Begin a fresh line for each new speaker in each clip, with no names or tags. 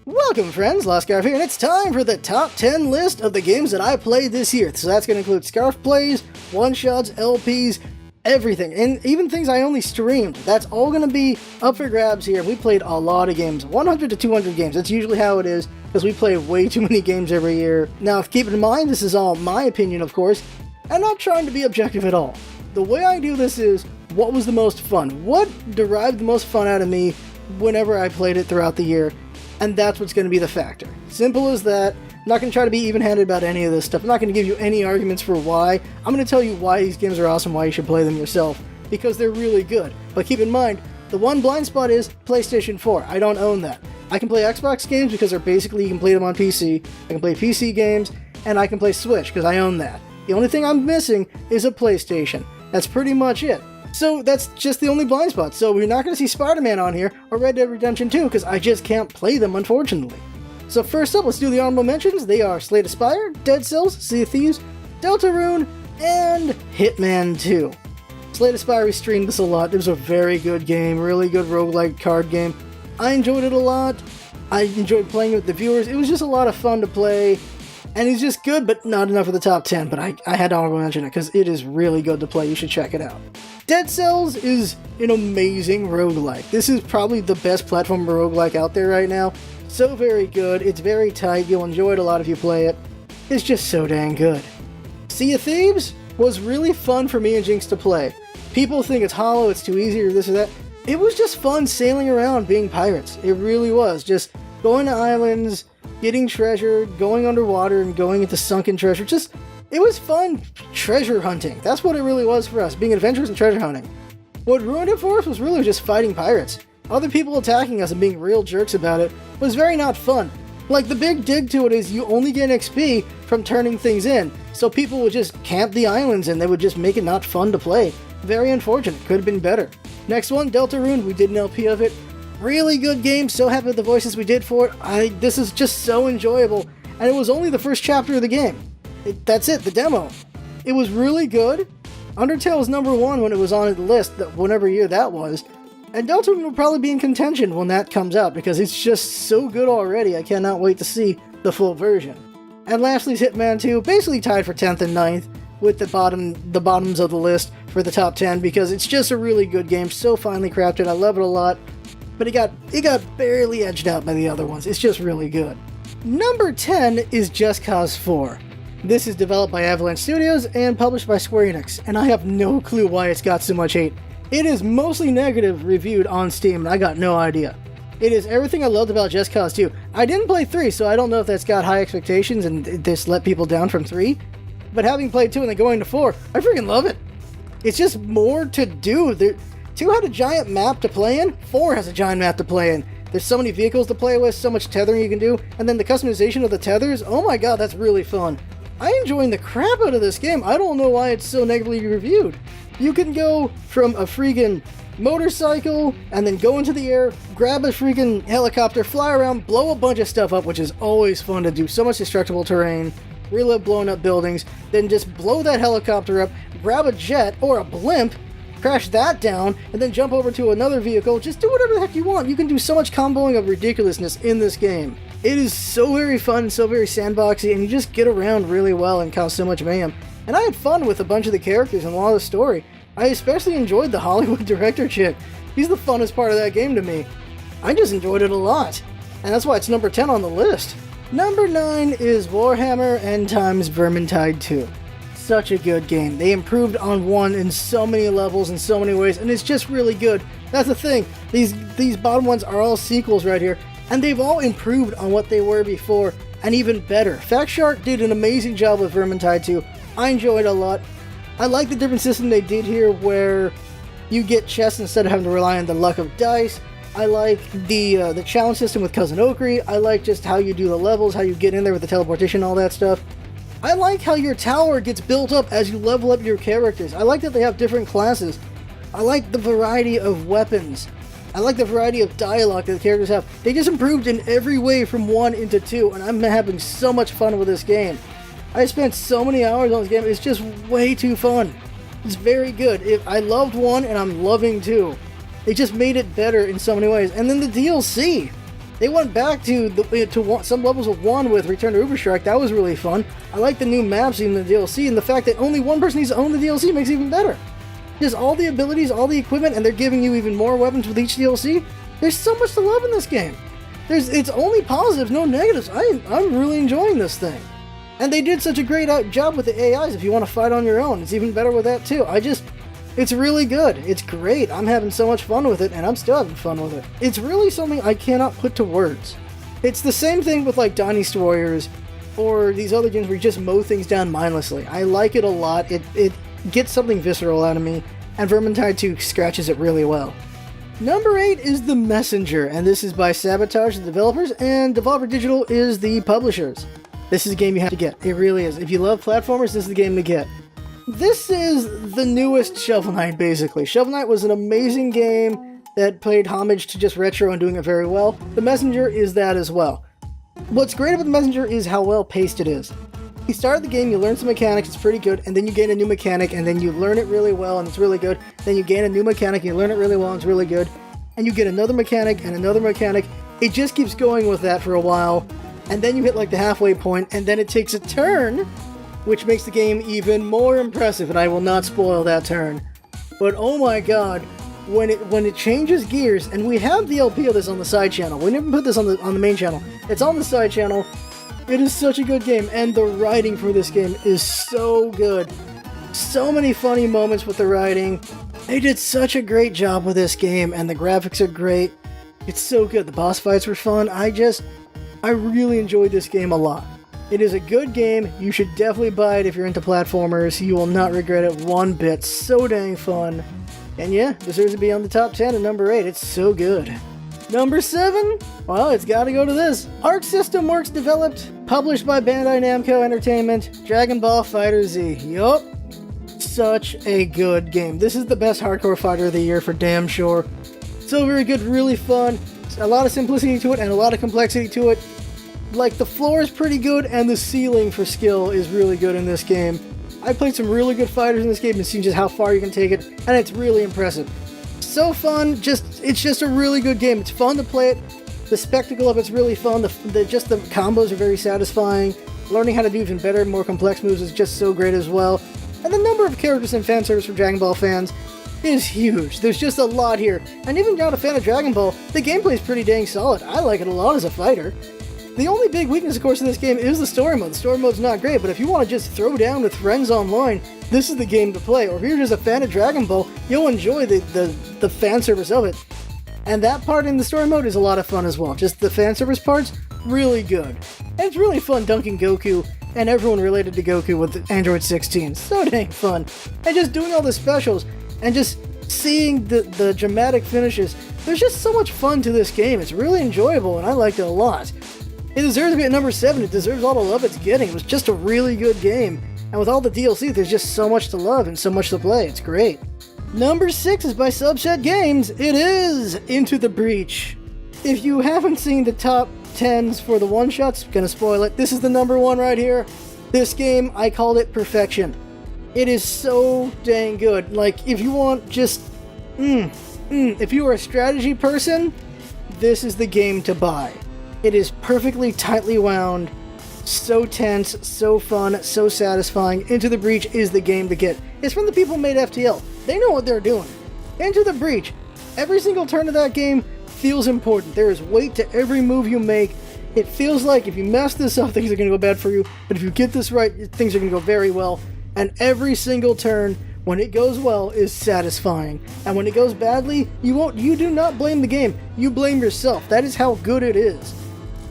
Welcome friends, LostScarf here, and it's time for the top 10 list of the games that I played this year. So that's going to include Scarf plays, one-shots, LPs, everything, and even things I only streamed. That's all going to be up for grabs here. We played a lot of games, 100 to 200 games. That's usually how it is, because we play way too many games every year. Now, keep in mind, this is all my opinion, of course. I'm not trying to be objective at all. The way I do this is, what was the most fun? What derived the most fun out of me whenever I played it throughout the year? And that's what's going to be the factor. Simple as that. I'm not going to try to be even-handed about any of this stuff. I'm not going to give you any arguments for why. I'm going to tell you why these games are awesome, why you should play them yourself, because they're really good. But keep in mind, the one blind spot is PlayStation 4. I don't own that. I can play Xbox games because they're basically, you can play them on PC. I can play PC games, and I can play Switch because I own that. The only thing I'm missing is a PlayStation. That's pretty much it. So that's just the only blind spot. So we're not going to see Spider-Man on here or Red Dead Redemption 2 because I just can't play them, unfortunately. So first up, let's do the honorable mentions. They are Slay the Spire, Dead Cells, Sea of Thieves, Deltarune, and Hitman 2. Slay the Spire, we streamed this a lot. It was a very good game, really good roguelike card game. I enjoyed it a lot. I enjoyed playing it with the viewers. It was just a lot of fun to play. And it's just good, but not enough for the top 10. But I had to honorable mention it because it is really good to play. You should check it out. Dead Cells is an amazing roguelike. This is probably the best platform roguelike out there right now. So very good. It's very tight. You'll enjoy it a lot if you play it. It's just so dang good. Sea of Thieves was really fun for me and Jinx to play. People think it's hollow, it's too easy, or this or that. It was just fun sailing around being pirates. It really was. Just going to islands, getting treasure, going underwater, and going into sunken treasure. It was fun treasure hunting. That's what it really was for us, being adventurous and treasure hunting. What ruined it for us was really just fighting pirates. Other people attacking us and being real jerks about it was very not fun. Like, the big dig to it is you only get XP from turning things in, so people would just camp the islands and they would just make it not fun to play. Very unfortunate. Could have been better. Next one, Deltarune. We did an LP of it. Really good game. So happy with the voices we did for it. This is just so enjoyable. And it was only the first chapter of the game. That's it, the demo. It was really good. Undertale was number 1 when it was on the list, whatever year that was. And Deltarune will probably be in contention when that comes out, because it's just so good already. I cannot wait to see the full version. And lastly is Hitman 2, basically tied for 10th and 9th, with the bottoms of the list for the top 10, because it's just a really good game, so finely crafted. I love it a lot. But it got barely edged out by the other ones. It's just really good. Number 10 is Just Cause 4. This is developed by Avalanche Studios and published by Square Enix, and I have no clue why it's got so much hate. It is mostly negative reviewed on Steam, and I got no idea. It is everything I loved about Just Cause 2. I didn't play 3, so I don't know if that's got high expectations and this let people down from 3. But having played 2 and then going to 4, I freaking love it. It's just more to do. 2 had a giant map to play in, 4 has a giant map to play in. There's so many vehicles to play with, so much tethering you can do, and then the customization of the tethers, oh my god, that's really fun. I'm enjoying the crap out of this game. I don't know why it's so negatively reviewed. You can go from a freaking motorcycle, and then go into the air, grab a freaking helicopter, fly around, blow a bunch of stuff up, which is always fun to do. So much destructible terrain, really love blowing up buildings, then just blow that helicopter up, grab a jet or a blimp, crash that down, and then jump over to another vehicle. Just do whatever the heck you want. You can do so much comboing of ridiculousness in this game. It is so very fun, so very sandboxy, and you just get around really well and cause so much mayhem. And I had fun with a bunch of the characters and a lot of the story. I especially enjoyed the Hollywood director chick. He's the funnest part of that game to me. I just enjoyed it a lot. And that's why it's number 10 on the list. Number 9 is Warhammer End Times Vermintide 2. Such a good game. They improved on 1 in so many levels, in so many ways, and it's just really good. That's the thing. These bottom ones are all sequels right here, and they've all improved on what they were before, and even better. FactShark did an amazing job with Vermintide 2. I enjoyed it a lot. I like the different system they did here where you get chests instead of having to rely on the luck of dice. I like the challenge system with Cousin Okri. I like just how you do the levels, how you get in there with the teleportation, all that stuff. I like how your tower gets built up as you level up your characters. I like that they have different classes. I like the variety of weapons. I like the variety of dialogue that the characters have. They just improved in every way from 1 into 2, and I'm having so much fun with this game. I spent so many hours on this game. It's just way too fun. It's very good. I loved 1 and I'm loving 2. They just made it better in so many ways. And then the DLC. They went back to some levels of 1 with Return to Uberstrike. That was really fun. I like the new maps in the DLC, and the fact that only one person needs to own the DLC makes it even better. Just all the abilities, all the equipment, and they're giving you even more weapons with each DLC. There's so much to love in this game. It's only positives, no negatives. I'm really enjoying this thing. And they did such a great job with the AIs. If you want to fight on your own, it's even better with that too. It's really good. It's great. I'm having so much fun with it, and I'm still having fun with it. It's really something I cannot put to words. It's the same thing with like Dynasty Warriors or these other games where you just mow things down mindlessly. I like it a lot. It gets something visceral out of me, and Vermintide 2 scratches it really well. Number 8 is The Messenger, and this is by Sabotage, the developers, and Devolver Digital is the publishers. This is a game you have to get. It really is. If you love platformers, this is the game to get. This is the newest Shovel Knight, basically. Shovel Knight was an amazing game that paid homage to just retro and doing it very well. The Messenger is that as well. What's great about The Messenger is how well paced it is. You start the game, you learn some mechanics, it's pretty good, and then you gain a new mechanic, and then you learn it really well, and it's really good. Then you gain a new mechanic, and you learn it really well, and it's really good. And you get another mechanic, and another mechanic. It just keeps going with that for a while, and then you hit like the halfway point, and then it takes a turn, which makes the game even more impressive, and I will not spoil that turn. But oh my god, when it changes gears, and we have the LP of this on the side channel. We didn't put this on the main channel. It's on the side channel. It is such a good game, and the writing for this game is so good. So many funny moments with the writing. They did such a great job with this game, and the graphics are great. It's so good. The boss fights were fun. I really enjoyed this game a lot. It is a good game. You should definitely buy it if you're into platformers. You will not regret it one bit. So dang fun. And yeah, deserves to be on the top 10 at number 8. It's so good. Number 7? Well, it's gotta go to this. Arc System Works developed, published by Bandai Namco Entertainment, Dragon Ball FighterZ. Yup. Such a good game. This is the best hardcore fighter of the year for damn sure. So very good, really fun. A lot of simplicity to it and a lot of complexity to it. Like, the floor is pretty good and the ceiling for skill is really good in this game. I played some really good fighters in this game and seen just how far you can take it, and it's really impressive. So fun, it's just a really good game. It's fun to play it. The spectacle of it's really fun. The combos are very satisfying. Learning how to do even better, more complex moves is just so great as well. And the number of characters and fan service for Dragon Ball fans is huge. There's just a lot here. And even not a fan of Dragon Ball, the gameplay is pretty dang solid. I like it a lot as a fighter. The only big weakness, of course, in this game is the story mode. The story mode's not great, but if you want to just throw down with friends online, this is the game to play. Or if you're just a fan of Dragon Ball, you'll enjoy the fan service of it. And that part in the story mode is a lot of fun as well. Just the fan service part's really good. And it's really fun dunking Goku and everyone related to Goku with Android 16. So dang fun. And just doing all the specials and just seeing the dramatic finishes. There's just so much fun to this game. It's really enjoyable and I liked it a lot. It deserves to be at number 7. It deserves all the love it's getting. It was just a really good game. And with all the DLC, there's just so much to love and so much to play. It's great. Number 6 is by Subset Games. It is Into the Breach. If you haven't seen the top 10s for the one-shots, gonna spoil it. This is the number 1 right here. This game, I called it perfection. It is so dang good. Like, if you want just... if you are a strategy person, this is the game to buy. It is perfectly tightly wound, so tense, so fun, so satisfying. Into the Breach is the game to get. It's from the people who made FTL. They know what they're doing. Into the Breach. Every single turn of that game feels important. There is weight to every move you make. It feels like if you mess this up, things are going to go bad for you. But if you get this right, things are going to go very well. And every single turn, when it goes well, is satisfying. And when it goes badly, you do not blame the game. You blame yourself. That is how good it is.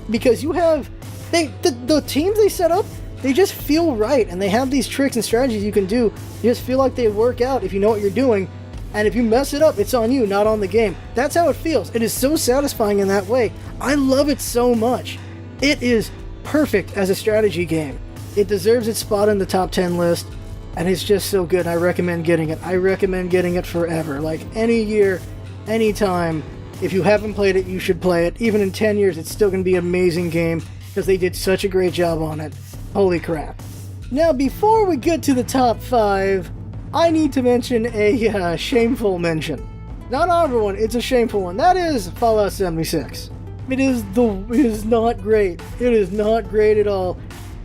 Because you have... The teams they set up, they just feel right. And they have these tricks and strategies you can do. You just feel like they work out if you know what you're doing. And if you mess it up, it's on you, not on the game. That's how it feels. It is so satisfying in that way. I love it so much. It is perfect as a strategy game. It deserves its spot in the top 10 list. And it's just so good. I recommend getting it. I recommend getting it forever. Like, any year, any time. If you haven't played it, you should play it. Even in 10 years, it's still going to be an amazing game. Because they did such a great job on it. Holy crap. Now, before we get to the top 5, I need to mention a shameful mention. Not an honorable one, it's a shameful one. That is Fallout 76. It is not great. It is not great at all.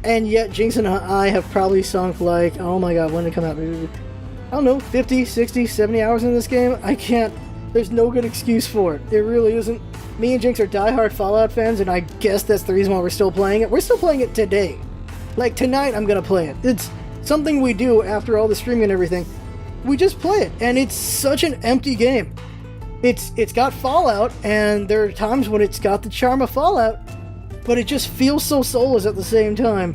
And yet, Jinx and I have probably sunk like, oh my god, when did it come out? I don't know, 50, 60, 70 hours in this game? I can't, there's no good excuse for it. It really isn't. Me and Jinx are diehard Fallout fans, and I guess that's the reason why we're still playing it. We're still playing it today. Like, tonight I'm gonna play it. It's something we do after all the streaming and everything. We just play it, and it's such an empty game. It's got Fallout, and there are times when it's got the charm of Fallout, but it just feels so soulless at the same time.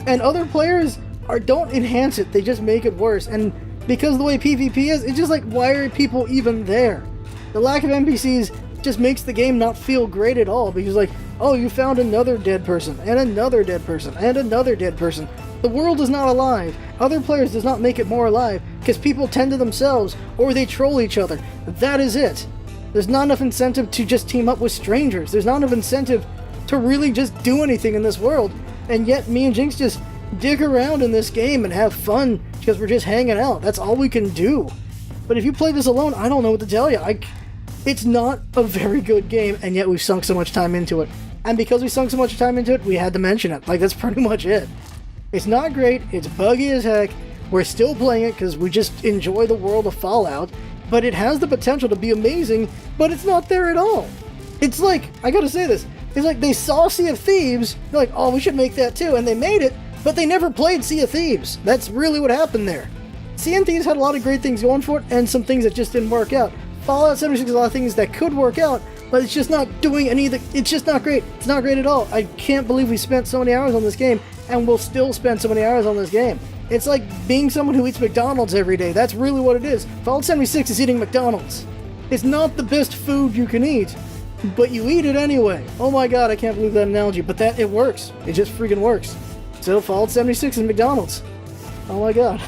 And other players don't enhance it, they just make it worse. And because of the way PvP is, it's just like, why are people even there? The lack of NPCs just makes the game not feel great at all, because like, oh, you found another dead person, and another dead person, and another dead person. The world is not alive. Other players does not make it more alive, because people tend to themselves, or they troll each other. That is it. There's not enough incentive to just team up with strangers. There's not enough incentive to really just do anything in this world. And yet, me and Jinx just dig around in this game and have fun, because we're just hanging out. That's all we can do. But if you play this alone, I don't know what to tell you. It's not a very good game, and yet we've sunk so much time into it. And because we sunk so much time into it, we had to mention it. Like, that's pretty much it. It's not great, it's buggy as heck, we're still playing it because we just enjoy the world of Fallout, but it has the potential to be amazing, but it's not there at all. It's like, I gotta say this, it's like they saw Sea of Thieves, they're like, oh, we should make that too, and they made it, but they never played Sea of Thieves. That's really what happened there. Sea of Thieves had a lot of great things going for it, and some things that just didn't work out. Fallout 76 has a lot of things that could work out, but it's just not doing anything. It's just not great. It's not great at all. I can't believe we spent so many hours on this game, and we'll still spend so many hours on this game. It's like being someone who eats McDonald's every day. That's really what it is. Fallout 76 is eating McDonald's. It's not the best food you can eat, but you eat it anyway. Oh my god, I can't believe that analogy, but it works. It just freaking works. So Fallout 76 is McDonald's. Oh my god.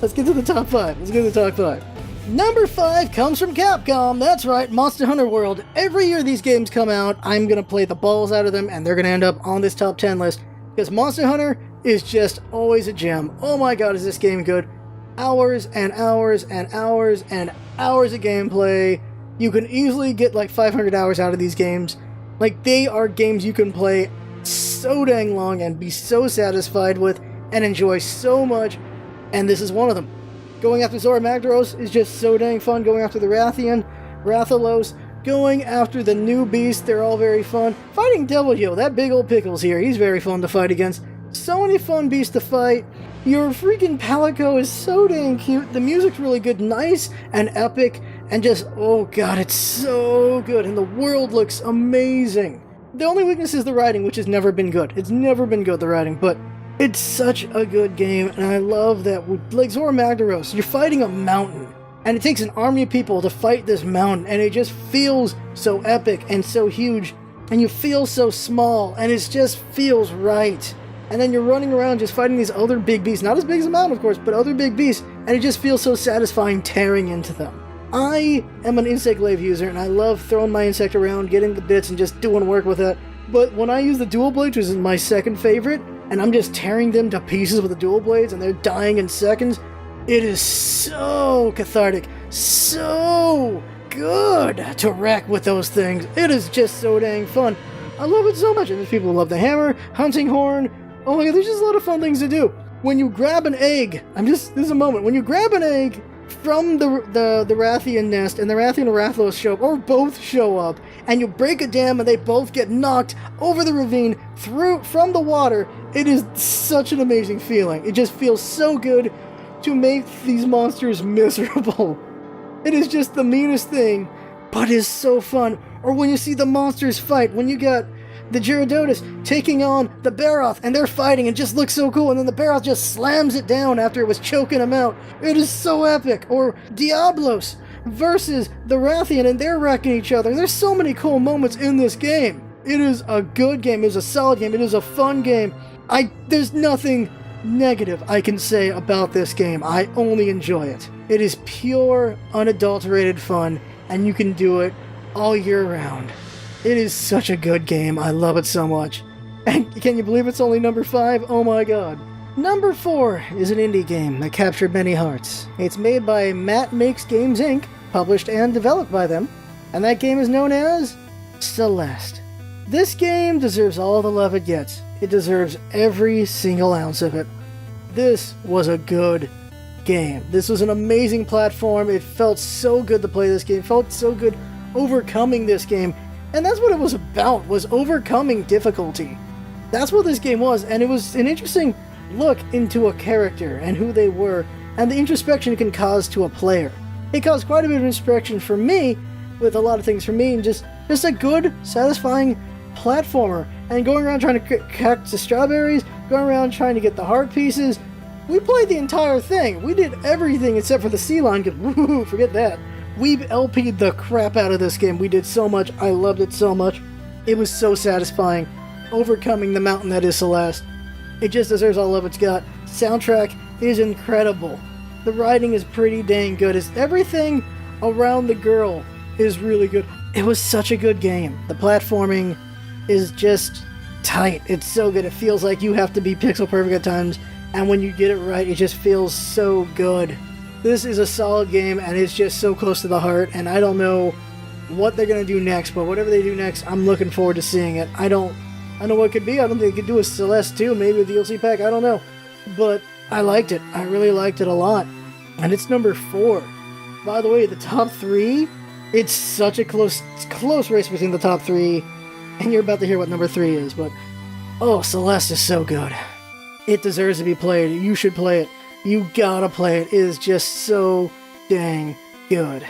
Let's get to the top 5. Let's get to the top 5. Number 5 comes from Capcom. That's right, Monster Hunter World. Every year these games come out, I'm going to play the balls out of them, and they're going to end up on this top 10 list, because Monster Hunter is just always a gem. Oh my god, is this game good. Hours and hours and hours and hours of gameplay. You can easily get like 500 hours out of these games. Like, they are games you can play so dang long and be so satisfied with and enjoy so much, and this is one of them. Going after Zora Magdaros is just so dang fun. Going after the Rathian, Rathalos, going after the new beast, they're all very fun. Fighting Devilyo, that big old Pickles here, he's very fun to fight against. So many fun beasts to fight. Your freaking Palico is so dang cute. The music's really good, nice and epic, and just, oh god, it's so good. And the world looks amazing. The only weakness is the writing, which has never been good. It's never been good, the writing, but it's such a good game, and I love that, like Zora Magdaros, you're fighting a mountain, and it takes an army of people to fight this mountain, and it just feels so epic and so huge, and you feel so small, and it just feels right. And then you're running around just fighting these other big beasts, not as big as a mountain, of course, but other big beasts, and it just feels so satisfying tearing into them. I am an insect glaive user, and I love throwing my insect around, getting the bits, and just doing work with it. But when I use the dual blades, which is my second favorite, and I'm just tearing them to pieces with the dual blades and they're dying in seconds, it is so cathartic, so good to wreck with those things. It is just so dang fun. I love it so much. And there's people who love the hammer, hunting horn. Oh my god, there's just a lot of fun things to do. When you grab an egg, this is a moment, when you grab an egg from the Rathian nest, and the Rathian and Rathalos show up, or both show up, and you break a dam and they both get knocked over the ravine from the water, it is such an amazing feeling. It just feels so good to make these monsters miserable. It is just the meanest thing, but it's so fun. Or when you see the monsters fight, when you got the Gyaradotus taking on the Barroth, and they're fighting, and just looks so cool, and then the Barroth just slams it down after it was choking him out. It is so epic. Or Diablos versus the Rathian, and they're wrecking each other. There's so many cool moments in this game. It is a good game. It is a solid game. It is a fun game. There's nothing negative I can say about this game. I only enjoy it. It is pure, unadulterated fun, and you can do it all year round. It is such a good game. I love it so much. And can you believe it's only number 5? Oh my god. Number 4 is an indie game that captured many hearts. It's made by Matt Makes Games Inc., published and developed by them, and that game is known as Celeste. This game deserves all the love it gets. It deserves every single ounce of it. This was a good game. This was an amazing platform. It felt so good to play this game. It felt so good overcoming this game. And that's what it was about, was overcoming difficulty. That's what this game was, and it was an interesting look into a character and who they were, and the introspection it can cause to a player. It caused quite a bit of introspection for me, with a lot of things for me, and just a good, satisfying platformer. And going around trying to catch the strawberries, going around trying to get the heart pieces. We played the entire thing. We did everything except for the sea line, because woohoo, forget that. We LP'd the crap out of this game. We did so much. I loved it so much. It was so satisfying. Overcoming the mountain that is Celeste. It just deserves all love it's got. Soundtrack is incredible. The writing is pretty dang good. Everything around the girl is really good. It was such a good game. The platforming is just tight. It's so good. It feels like you have to be pixel perfect at times, and when you get it right, it just feels so good. This is a solid game, and it's just so close to the heart, and I don't know what they're going to do next, but whatever they do next, I'm looking forward to seeing it. I don't know what it could be. I don't think they could do a Celeste 2, maybe a DLC pack, I don't know. But I liked it. I really liked it a lot. And it's number 4. By the way, the top 3, it's such a close race between the top 3, and you're about to hear what number 3 is, but oh, Celeste is so good. It deserves to be played. You should play it. You gotta play it. It is just so dang good.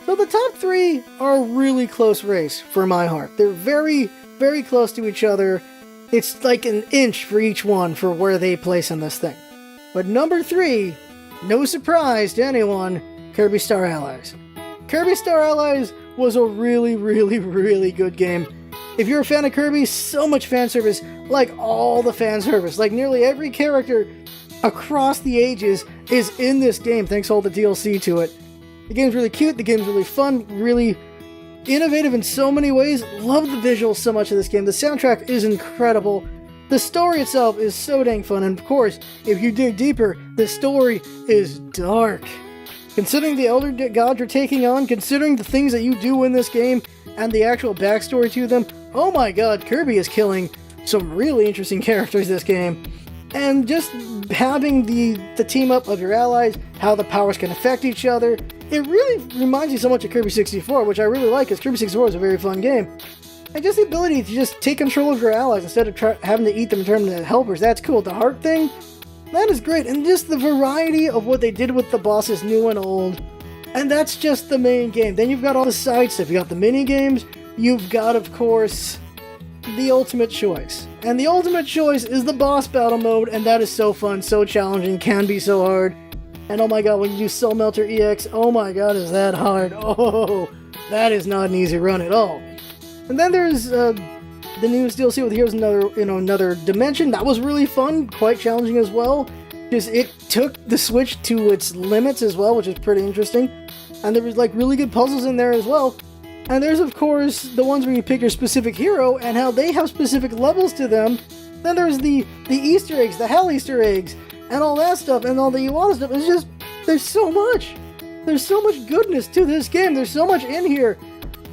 So the top 3 are a really close race for my heart. They're very, very close to each other. It's like an inch for each one for where they place in this thing. But number 3, no surprise to anyone, Kirby Star Allies. Kirby Star Allies was a really, really, really good game. If you're a fan of Kirby, so much fan service, like all the fan service. Like nearly every character across the ages is in this game, thanks to all the DLC to it. The game's really cute, the game's really fun, really innovative in so many ways. Love the visuals so much of this game. The soundtrack is incredible. The story itself is so dang fun, and of course, if you dig deeper, the story is dark. Considering the Elder Gods you're taking on, considering the things that you do in this game, and the actual backstory to them, oh my god, Kirby is killing some really interesting characters this game. And just having the team up of your allies, how the powers can affect each other, it really reminds you so much of Kirby 64, which I really like, because Kirby 64 is a very fun game. And just the ability to just take control of your allies instead of having to eat them and turn them into helpers, that's cool. The heart thing, that is great. And just the variety of what they did with the bosses, new and old. And that's just the main game. Then you've got all the side stuff. You've got the mini games. You've got, of course, the ultimate choice. And the ultimate choice is the boss battle mode, and that is so fun, so challenging, can be so hard. And oh my god, when you do Soul Melter EX, oh my god, is that hard. Oh, that is not an easy run at all. And then there's the newest DLC with Heroes Another Dimension. That was really fun, quite challenging as well. Just it took the Switch to its limits as well, which is pretty interesting. And there was like really good puzzles in there as well. And there's of course the ones where you pick your specific hero and how they have specific levels to them. Then there's the Easter eggs, the Hell Easter eggs, and all that stuff, and all the Iwata stuff. It's just, there's so much. There's so much goodness to this game. There's so much in here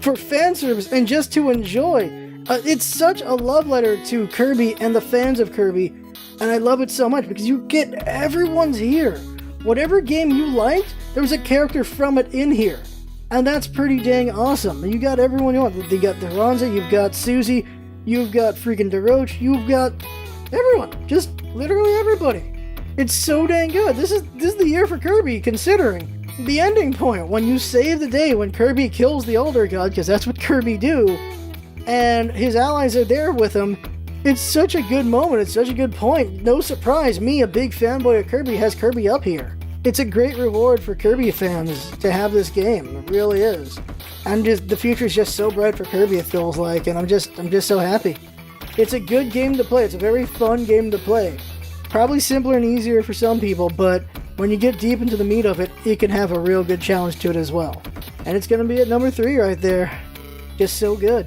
for fan service and just to enjoy. It's such a love letter to Kirby and the fans of Kirby, and I love it so much because you get everyone's here. Whatever game you liked, there was a character from it in here. And that's pretty dang awesome. You got everyone you want. You got Deronza, you've got Susie, you've got freaking DeRoche, you've got everyone. Just literally everybody. It's so dang good. This is the year for Kirby, considering the ending point. When you save the day, when Kirby kills the Elder God, because that's what Kirby do, and his allies are there with him, it's such a good moment. It's such a good point. No surprise, me, a big fanboy of Kirby, has Kirby up here. It's a great reward for Kirby fans to have this game. It really is. And just the future is just so bright for Kirby, it feels like, and I'm just so happy. It's a good game to play. It's a very fun game to play. Probably simpler and easier for some people, but when you get deep into the meat of it, it can have a real good challenge to it as well. And it's going to be at number 3 right there. Just so good.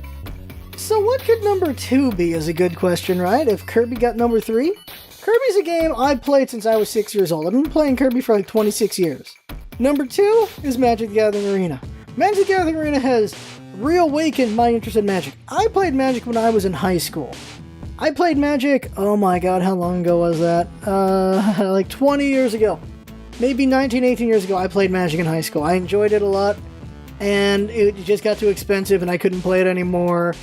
So what could number 2 be is a good question, right? If Kirby got number 3? Kirby's a game I've played since I was 6 years old. I've been playing Kirby for like 26 years. Number 2 is Magic the Gathering Arena. Magic the Gathering Arena has reawakened my interest in Magic. I played Magic when I was in high school. I played Magic, oh my god, how long ago was that? Like 20 years ago. Maybe 19, 18 years ago, I played Magic in high school. I enjoyed it a lot, and it just got too expensive, and I couldn't play it anymore,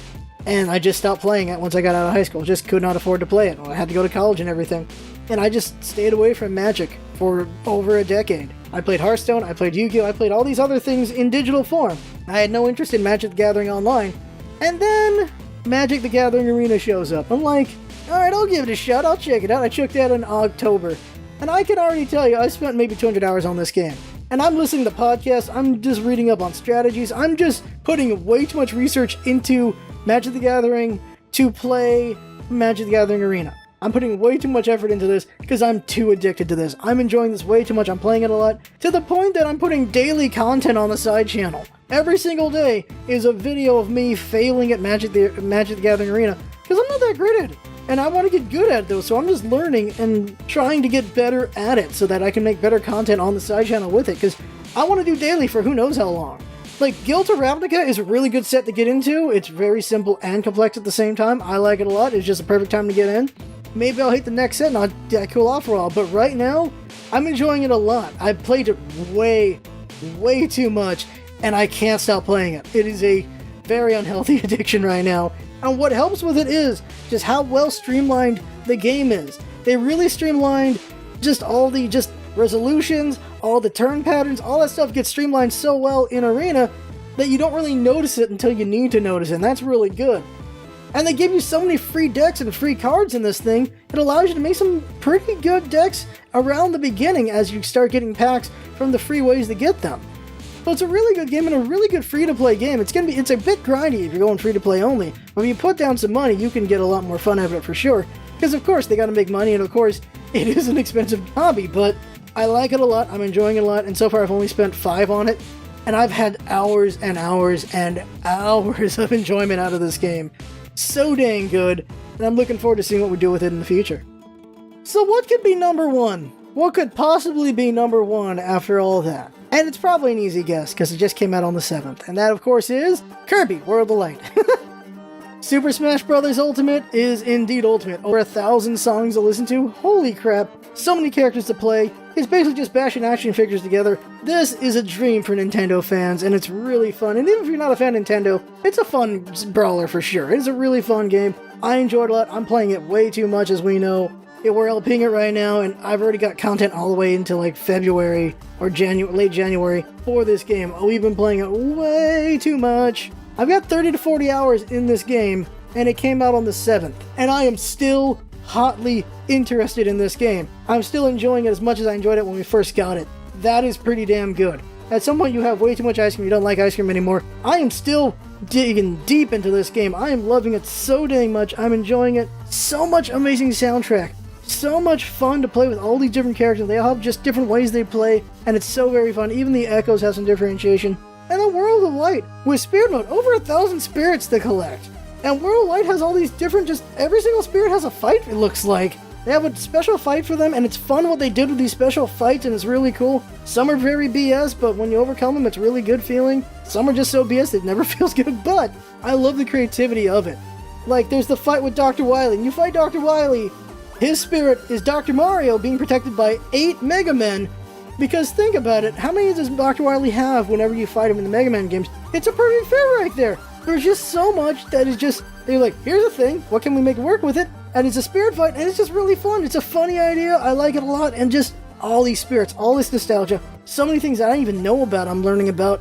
and I just stopped playing it once I got out of high school. Just could not afford to play it. I had to go to college and everything, and I just stayed away from Magic for over a decade. I played Hearthstone, I played Yu-Gi-Oh!, I played all these other things in digital form. I had no interest in Magic the Gathering Online, and then Magic the Gathering Arena shows up. I'm like, alright, I'll give it a shot, I'll check it out. I checked that in October, and I can already tell you, I spent maybe 200 hours on this game. And I'm listening to podcasts, I'm just reading up on strategies, I'm just putting way too much research into Magic the Gathering to play Magic the Gathering Arena. I'm putting way too much effort into this because I'm too addicted to this. I'm enjoying this way too much, I'm playing it a lot, to the point that I'm putting daily content on the side channel. Every single day is a video of me failing at Magic the Gathering Arena, because I'm not that great at it. And I want to get good at it though, so I'm just learning and trying to get better at it so that I can make better content on the side channel with it, because I want to do daily for who knows how long. Like, Guild of Ravnica is a really good set to get into. It's very simple and complex at the same time. I like it a lot. It's just a perfect time to get in. Maybe I'll hit the next set and I'll cool off for a while, but right now, I'm enjoying it a lot. I've played it way too much, and I can't stop playing it. It is a very unhealthy addiction right now. And what helps with it is just how well streamlined the game is. They really streamlined just all the resolutions, all the turn patterns, all that stuff gets streamlined so well in Arena that you don't really notice it until you need to notice it, and that's really good. And they give you so many free decks and free cards in this thing, it allows you to make some pretty good decks around the beginning as you start getting packs from the free ways to get them. So it's a really good game and a really good free-to-play game. It's a bit grindy if you're going free-to-play only, but if you put down some money, you can get a lot more fun out of it for sure. Because of course they gotta make money, and of course it is an expensive hobby, but I like it a lot, I'm enjoying it a lot, and so far I've only spent 5 on it, and I've had hours and hours and hours of enjoyment out of this game. So dang good, and I'm looking forward to seeing what we do with it in the future. So what could be number 1? What could possibly be number 1 after all that? And it's probably an easy guess, because it just came out on the 7th, and that of course is Kirby, World of Light. Super Smash Bros. Ultimate is indeed ultimate. Over 1,000 songs to listen to, holy crap, so many characters to play. It's basically just bashing action figures together. This is a dream for Nintendo fans, and it's really fun. And even if you're not a fan of Nintendo, it's a fun brawler for sure. It's a really fun game. I enjoyed it a lot. I'm playing it way too much, as we know. We're LPing it right now, and I've already got content all the way into like February or late January for this game. We've been playing it way too much. I've got 30 to 40 hours in this game, and it came out on the 7th. And I am still hotly interested in this game. I'm still enjoying it as much as I enjoyed it when we first got it. That is pretty damn good. At some point you have way too much ice cream, you don't like ice cream anymore. I am still digging deep into this game. I am loving it so dang much. I'm enjoying it. So much amazing soundtrack. So much fun to play with all these different characters. They all have just different ways they play, and it's so very fun. Even the echoes have some differentiation. And the World of Light with Spirit Mode, over 1,000 spirits to collect. And World of Light has all these different, every single spirit has a fight, it looks like. They have a special fight for them, and it's fun what they did with these special fights, and it's really cool. Some are very BS, but when you overcome them, it's really good feeling. Some are just so BS it never feels good, but I love the creativity of it. Like, there's the fight with Dr. Wily, and you fight Dr. Wily. His spirit is Dr. Mario being protected by 8 Mega Men. Because think about it, how many does Dr. Wily have whenever you fight him in the Mega Man games? It's a perfect fit right there. There's just so much that is just, they're like, here's a thing, what can we make work with it? And it's a spirit fight, and it's just really fun. It's a funny idea, I like it a lot, and just all these spirits, all this nostalgia, so many things that I don't even know about, I'm learning about.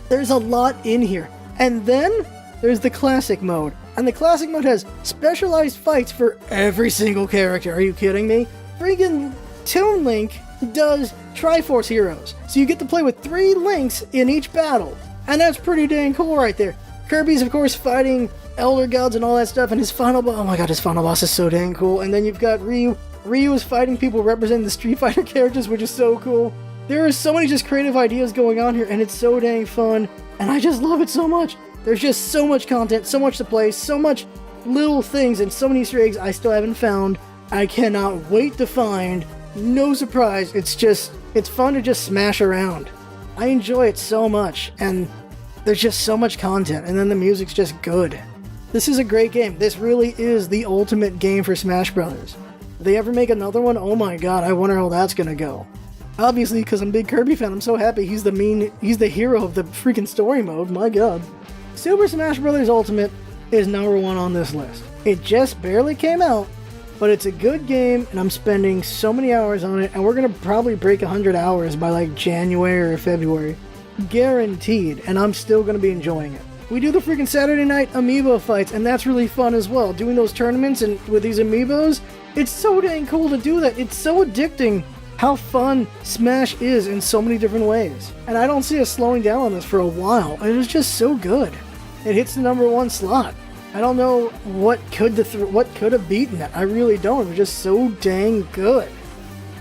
There's a lot in here. And then there's the classic mode. And the classic mode has specialized fights for every single character. Are you kidding me? Freaking Toon Link does Triforce Heroes. So you get to play with 3 Links in each battle. And that's pretty dang cool right there. Kirby's, of course, fighting Elder Gods and all that stuff, and his final boss, oh my god, his final boss is so dang cool. And then you've got Ryu. Ryu is fighting people representing the Street Fighter characters, which is so cool. There are so many just creative ideas going on here, and it's so dang fun, and I just love it so much. There's just so much content, so much to play, so much little things, and so many Easter eggs I still haven't found. I cannot wait to find. No surprise, it's fun to just smash around. I enjoy it so much, and There's just so much content, and then the music's just good. This is a great game. This really is the ultimate game for Smash Brothers. If they ever make another one, oh my god, I wonder how that's gonna go. Obviously, because I'm a big Kirby fan, I'm so happy he's the hero of the freaking story mode, my god. Super Smash Bros. Ultimate is number 1 on this list. It just barely came out, but it's a good game, and I'm spending so many hours on it, and we're gonna probably break 100 hours by like January or February. Guaranteed, and I'm still gonna be enjoying it. We do the freaking Saturday night amiibo fights, and that's really fun as well. Doing those tournaments and with these amiibos, it's so dang cool to do that. It's so addicting how fun Smash is in so many different ways. And I don't see us slowing down on this for a while. It was just so good. It hits the number 1 slot. I don't know what could have beaten it. I really don't. It was just so dang good.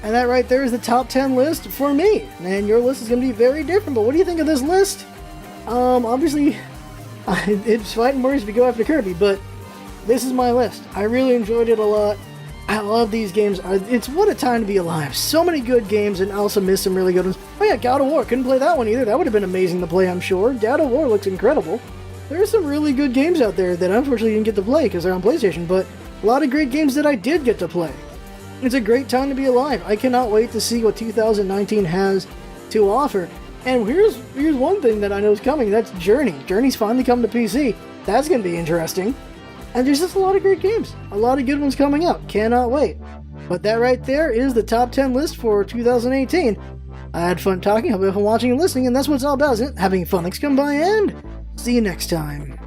And that right there is the top 10 list for me. And your list is going to be very different. But what do you think of this list? Obviously, it's fighting words if you go after Kirby, but this is my list. I really enjoyed it a lot. I love these games. It's what a time to be alive. So many good games, and I also missed some really good ones. Oh yeah, God of War. Couldn't play that one either. That would have been amazing to play, I'm sure. God of War looks incredible. There are some really good games out there that I unfortunately didn't get to play because they're on PlayStation, but a lot of great games that I did get to play. It's a great time to be alive. I cannot wait to see what 2019 has to offer. And here's one thing that I know is coming. That's Journey. Journey's finally come to PC. That's going to be interesting. And there's just a lot of great games. A lot of good ones coming out. Cannot wait. But that right there is the top 10 list for 2018. I had fun talking. Hope you have fun watching and listening. And that's what it's all about, isn't it? Having fun. Thanks for coming by, and see you next time.